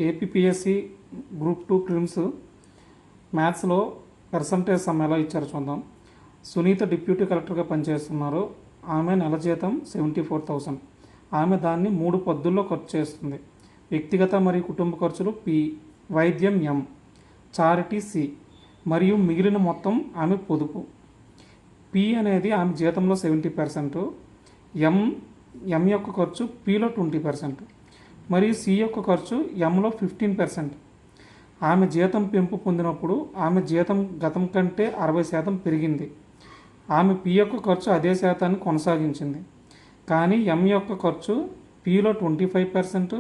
APPSC group 2 prelims మ్యాథ్స్లో percentage some ఎలా ఇచ్చారో చూద్దాం. సునీత డిప్యూటీ కలెక్టర్గా పనిచేస్తున్నారు. ఆమె నెల జీతం 74,000. ఆమె దాన్ని 3 పద్ధతుల్లో ఖర్చు చేస్తుంది. వ్యక్తిగత మరియు కుటుంబ ఖర్చులు పి, వైద్యం ఎం, చారిటీ సి మరియు మిగిలిన మొత్తం ఆమె పొదుపు. పి అనేది ఆమె జీతంలో 70%, ఎం యొక్క ఖర్చు పిలో 20% మరియు సి యొక్క ఖర్చు ఎంలో 15%. ఆమె జీతం పెంపు పొందినప్పుడు ఆమె జీతం గతం కంటే 60% పెరిగింది. ఆమె పి యొక్క ఖర్చు అదే శాతాన్ని కొనసాగించింది, కానీ ఎం యొక్క ఖర్చు పిలో 25%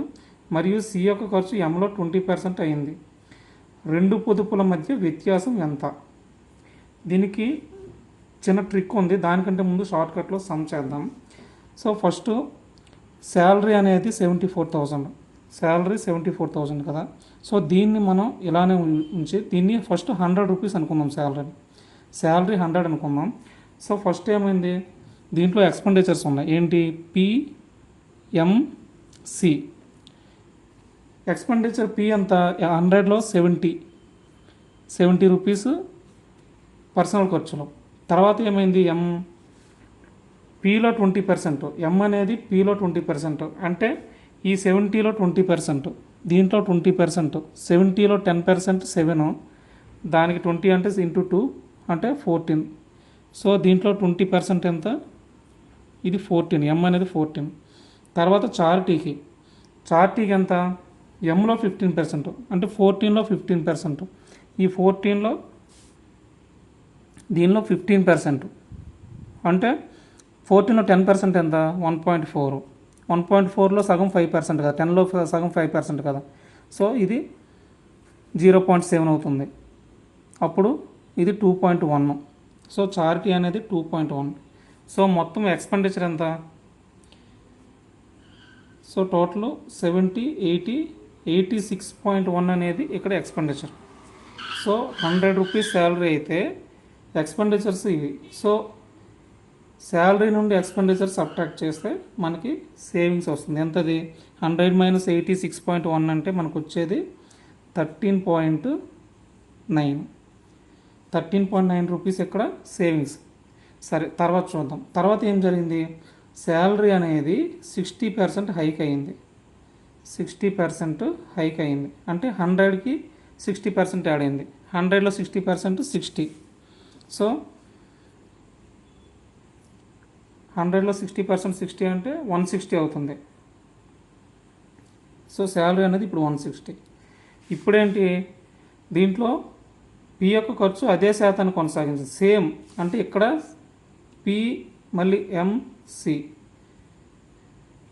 మరియు సి యొక్క ఖర్చు ఎంలో 20% అయింది. రెండు పొదుపుల మధ్య వ్యత్యాసం ఎంత? దీనికి చిన్న ట్రిక్ ఉంది, దానికంటే ముందు షార్ట్కట్లో సమ్ చేద్దాం. సో ఫస్ట్ శాలరీ అనేది 74,000, శాలరీ 74,000 కదా. సో దీన్ని మనం ఇలానే ఉంచి దీన్ని ఫస్ట్ 100 రూపీస్ అనుకుందాం. శాలరీ 100 అనుకుందాం. సో ఫస్ట్ ఏమైంది, దీంట్లో ఎక్స్పెండిచర్స్ ఉన్నాయి. ఏంటి? పిఎంసి. ఎక్స్పెండిచర్ పి ఎంత? 100లో 70 రూపీస్ పర్సనల్ ఖర్చులు. తర్వాత ఏమైంది? పిలో 20%, ఎం అనేది పిలో 20%, అంటే ఈ 70లో 20%, దీంట్లో 20%, 70లో 10% 7, దానికి 20 అంటే ఇంటూ 2 అంటే 14. సో దీంట్లో 20% ఎంత? ఇది 14, ఎం అనేది 14. తర్వాత చారిటీకి ఎంత? ఎంలో 15%, అంటే 14లో 15%, ఈ 14లో దీనిలో 15%, అంటే 14లో 10% ఎంత? 1.4. 1.4లో సగం 5% కదా, 10లో సగం 5% కదా. సో ఇది 0.7 అవుతుంది. అప్పుడు ఇది 2.1. సో చారిటీ అనేది 2.1. సో మొత్తం ఎక్స్పెండిచర్ ఎంత? సో టోటల్ 70, 80, 86.1 అనేది ఇక్కడ ఎక్స్పెండిచర్. సో 100 రూపీస్ శాలరీ అయితే ఎక్స్పెండిచర్స్ ఇవి. సో శాలరీ నుండి ఎక్స్పెండిచర్ సబ్ట్రాక్ట్ చేస్తే మనకి సేవింగ్స్ వస్తుంది. ఎంతది? 100 - 86.1 అంటే మనకు వచ్చేది 13.9. 13.9 రూపీస్ ఇక్కడ సేవింగ్స్. సరే, తర్వాత చూద్దాం. తర్వాత ఏం జరిగింది? శాలరీ అనేది 60% హైక్ అయింది. 60% హైక్ అయింది అంటే 100కి 60% యాడ్ అయింది. 100లో 60% 60. సో 100లో 60% 60 అంటే 160 అవుతుంది. సో శాలరీ అనేది ఇప్పుడు 160. ఇప్పుడేంటి? దీంట్లో పి యొక్క ఖర్చు అదే శాతాన్ని కొనసాగించింది, సేమ్. అంటే ఇక్కడ పి మళ్ళీ MC,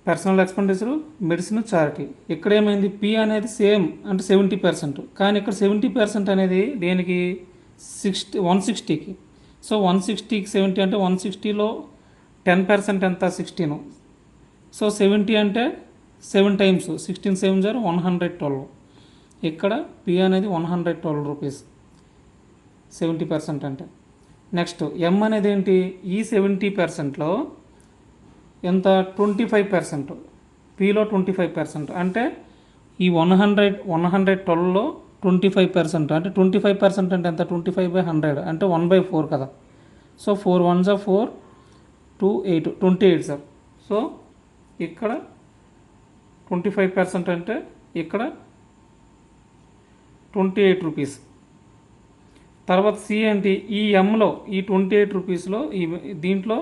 personal expenditure, medicine, charity. ఇక్కడ ఏమైంది? పి అనేది సేమ్ అంటే 70%, కానీ ఇక్కడ 70% అనేది దేనికి? 160కి. సో 160కి 70 అంటే 160లో 10% ఎంత? 16. సో 70 అంటే 7 టైమ్స్ 16 7 0 112. ఇక్కడ పి అనేది 112 రూపీస్ 70% అంటే. నెక్స్ట్ ఎం అనేది ఏంటి? ఈ 70%లో ఎంత? 25%, పిలో 25%, అంటే ఈ 112లో 25%, అంటే 25% అంటే ఎంత? 25/100 అంటే 1/4 కదా. So 4 1 4 2 8 28 sir. సో ఇక్కడ 25% అంటే ఇక్కడ 28 రూపీస్. తర్వాత సి ఏంటి? ఈ ఎంలో ఈ 28 రూపీస్లో దీంట్లో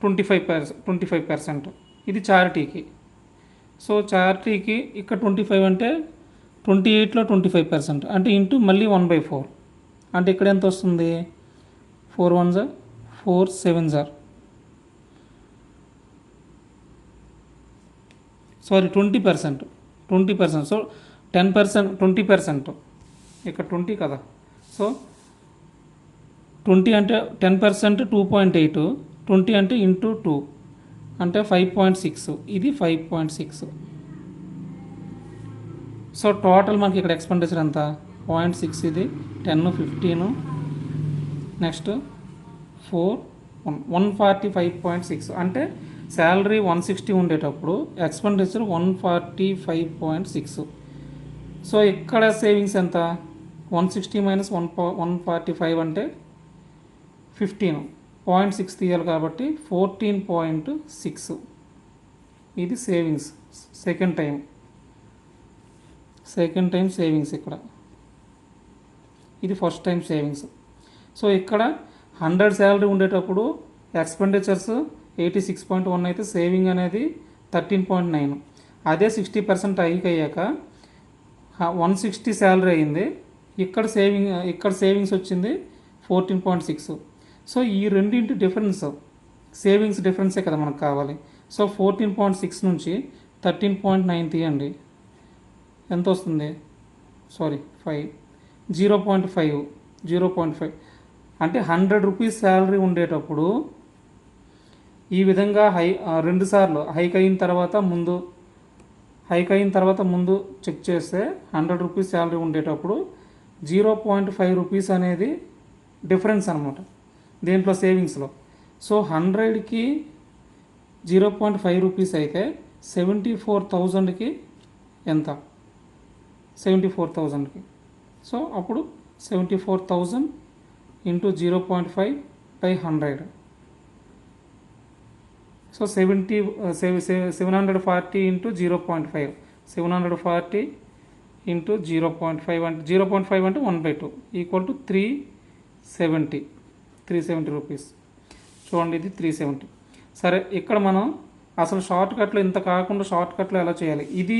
25%, ఇది చారిటీకి. సో చారిటీకి ఇక్కడ 25 అంటే 28లో 25%, అంటే ఇంటూ మళ్ళీ 1/4, అంటే ఇక్కడ ఎంత వస్తుంది? 4 1 4 7 సారీ 20%. సో 10% 20%, ఇక్కడ 20 కదా. సో 20 అంటే 10% 2.8, 20 అంటే ఇంటూ 2 అంటే 5.6, ఇది 5.6. సో టోటల్ మనకి ఇక్కడ ఎక్స్పెండిచర్ ఎంత? 0.6, ఇది 10 15, నెక్స్ట్ 4 145.6. అంటే శాలరీ 160 ఉండేటప్పుడు ఎక్స్పెండిచర్ 145.6. సో ఇక్కడ సేవింగ్స్ ఎంత, 160 మైనస్ 145 అంటే 15.6 తీయాలి కాబట్టి 14.6 ఇది సేవింగ్స్. సెకండ్ టైం సేవింగ్స్ ఇక్కడ, ఇది ఫస్ట్ టైం సేవింగ్స్. సో ఇక్కడ 100 శాలరీ ఉండేటప్పుడు ఎక్స్పెండిచర్స్ 86.1 అయితే సేవింగ్ అనేది 13.9. అదే 60% హైక్ అయ్యాక 160 శాలరీ అయింది, ఇక్కడ సేవింగ్స్ వచ్చింది 14.6. సో ఈ రెండింటి డిఫరెన్స్, సేవింగ్స్ డిఫరెన్సే కదా మనకు కావాలి. సో 14.6 నుంచి 13.9 తీయండి, ఎంత వస్తుంది, 0.5 అంటే 100 రూపీస్ శాలరీ ఉండేటప్పుడు ఈ విధంగా రెండు సార్లు హైక్ అయిన తర్వాత ముందు చెక్ చేస్తే 100 రూపీస్ శాలరీ ఉండేటప్పుడు 0.5 రూపీస్ అనేది డిఫరెన్స్ అనమాట దీంట్లో సేవింగ్స్లో. సో 100కి 0.5 రూపీస్ అయితే 74,000కి ఎంత, 74,000కి. సో అప్పుడు 74,000 into 0.5 by 100. So 740 into 0.5, 740 into 0.5 అంటే 0.5 అంటే 1/2 ఈక్వల్ టు 370 రూపీస్. చూడండి ఇది 370. సరే ఇక్కడ మనం అసలు షార్ట్ కట్లో ఇంత కాకుండా షార్ట్ కట్లో ఎలా చేయాలి, ఇది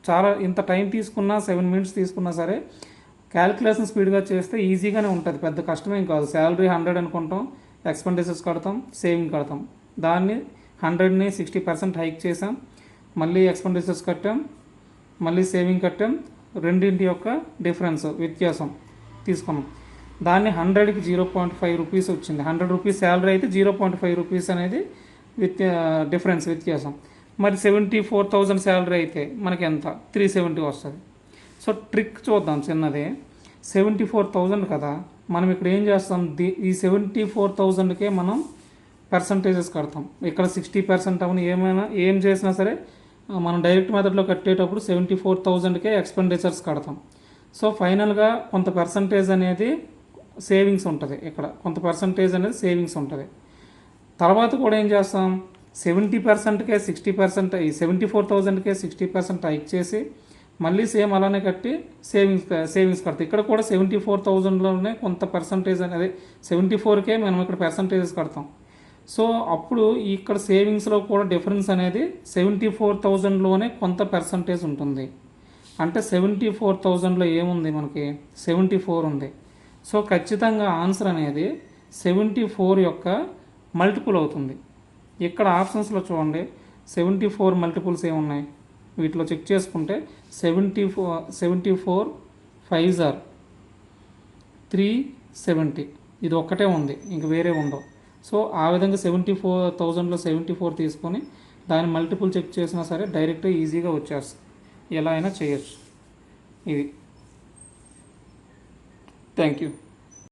చాలా ఇంత టైం తీసుకున్నా 7 మినిట్స్ తీసుకున్నా సరే క్యాలిక్యులేషన్ స్పీడ్గా చేస్తే ఈజీగానే ఉంటుంది, పెద్ద కష్టమేం కాదు. శాలరీ 100 అనుకుంటాం, ఎక్స్పెండిచర్స్ కడతాం, సేవింగ్ కడతాం, దాన్ని 100ని 60% హైక్ చేసాం, మళ్ళీ ఎక్స్పెండిచర్స్ కట్టాం, మళ్ళీ సేవింగ్ కట్టాం, రెండింటి యొక్క వ్యత్యాసం తీసుకున్నాం. దాన్ని 100కి 0.5 రూపీస్ వచ్చింది. 100 రూపీస్ శాలరీ అయితే 0.5 రూపీస్ అనేది వ్యత్యాసం. మరి 74,000 శాలరీ అయితే మనకి ఎంత, 370 వస్తుంది. సో ట్రిక్ చూద్దాం చిన్నది. 74,000 కదా, మనం ఇక్కడ ఏం చేస్తాం, ఈ 74,000కే మనం పర్సంటేజెస్ కడతాం. ఇక్కడ 60% అవని ఏం చేసినా సరే మనం డైరెక్ట్ మెథడ్లో కట్టేటప్పుడు 74,000కే ఎక్స్పెండిచర్స్ కడతాం. సో ఫైనల్గా కొంత పర్సంటేజ్ అనేది సేవింగ్స్ ఉంటుంది, ఇక్కడ కొంత పర్సంటేజ్ అనేది సేవింగ్స్ ఉంటుంది. తర్వాత కూడా ఏం చేస్తాం, 70%కే 60%, ఈ 74,000కే 60% హైక్ చేసి మళ్ళీ సేమ్ అలానే కట్టి సేవింగ్స్ కడతాం. ఇక్కడ కూడా 74,000లోనే కొంత పర్సంటేజ్ అనేది 74కే మనం ఇక్కడ పర్సంటేజెస్ కడతాం. సో అప్పుడు ఇక్కడ సేవింగ్స్లో కూడా డిఫరెన్స్ అనేది 74,000లోనే కొంత పర్సంటేజ్ ఉంటుంది. అంటే 74,000లో ఏముంది, మనకి 74 ఉంది. సో ఖచ్చితంగా ఆన్సర్ అనేది 74 యొక్క మల్టిపుల్ అవుతుంది. ఇక్కడ ఆప్షన్స్లో చూడండి 74 మల్టిపుల్స్ ఏమున్నాయి, వీటిలో చెక్ చేసుకుంటే 74 5s are 370, ఇది ఒక్కటే ఉంది, ఇంక వేరే ఉండవు. సో ఆ విధంగా 74,000లో 74 తీసుకొని దాని మల్టిపుల్ చెక్ చేసినా సరే డైరెక్ట్గా ఈజీగా వచ్చేస్తుంది, ఎలా అయినా చేయొచ్చు ఇది. Thank you.